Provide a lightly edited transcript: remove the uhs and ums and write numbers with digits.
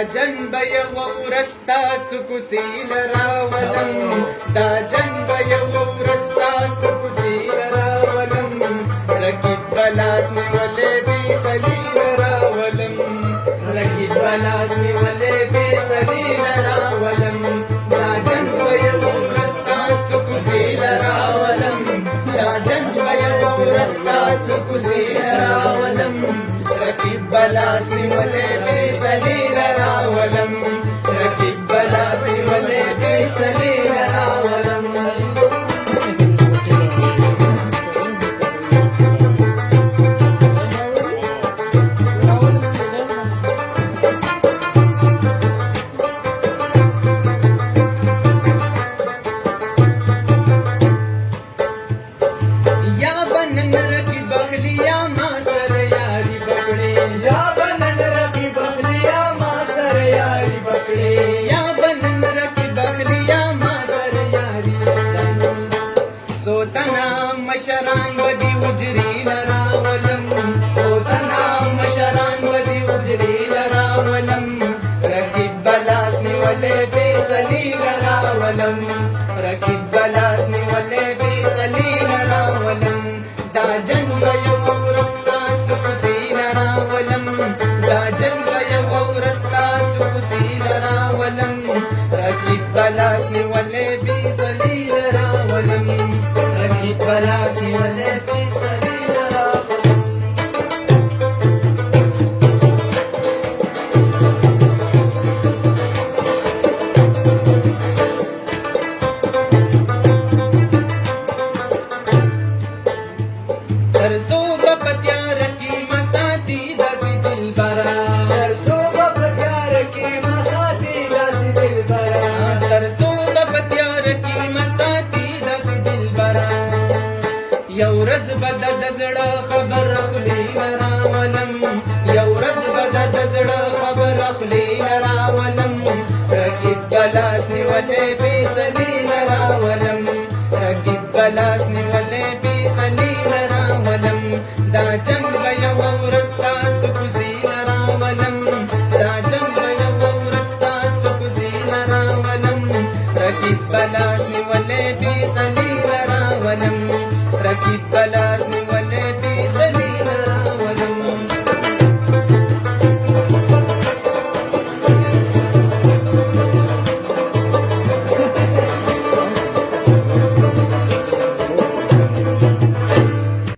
جنب یو ورستا سکوسی لراولم دا جنب یو ورستا سکوسی لراولم رقیب بلاس نیولے بی سلی لراولم رقیب بلاس نیولے بی سلی لراولم دا جنب یو ورستا سکوسی لراولم دا جنب یو ورستا سکوسی لراولم رقیب بلاس نیولے بی سلی لراولم رقیب بلاس نیولے بی سلی لراولم مشران ودی وجری لراولم سوتنا مشران ودی وجری لراولم رقیب بلاس نیولے بی سلی لراولم رقیب بلاس نیولے بی سلی لراولم دا جنب یو ورستا سکوسی لراولم دا جنب یو ورستا سکوسی لراولم رقیب بلاس نیولے بی سلی لراولم رقیب بلاس نیولے بی سلی لراولم ترسو بپتیار کی مساتی داسی دل برا ترسو بپتیار کی مساتی داسی دل برا ترسو بپتیار کی مساتی داسی دل برا یو رز بد دزڑا خبر اخلی لراولم یو رز بد دزڑا خبر اخلی